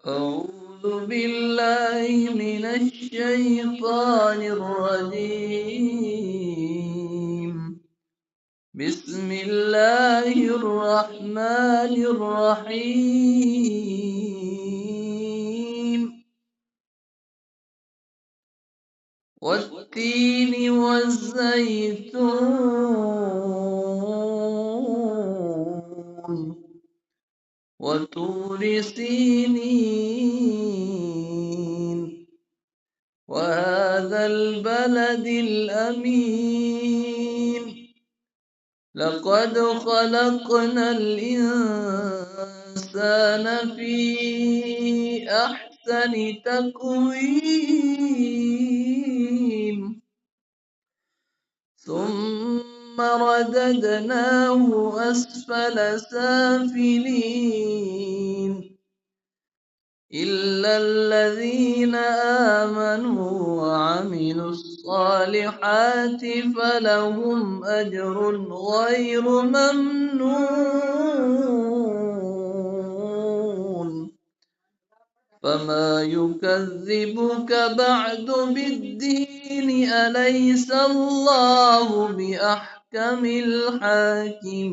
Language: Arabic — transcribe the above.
أعوذ بالله من الشيطان الرجيم. بسم الله الرحمن الرحيم. والتين والزيتون وطور سينين وهذا البلد الأمين. لقد خلقنا الإنسان في أحسن تقويم ثم رددناه أسفل سافلين إلا الذين آمنوا وعملوا الصالحات فلهم أجر غير ممنون. فما يكذبك بعد بالدين؟ أليس الله بأحكم الحاكمين؟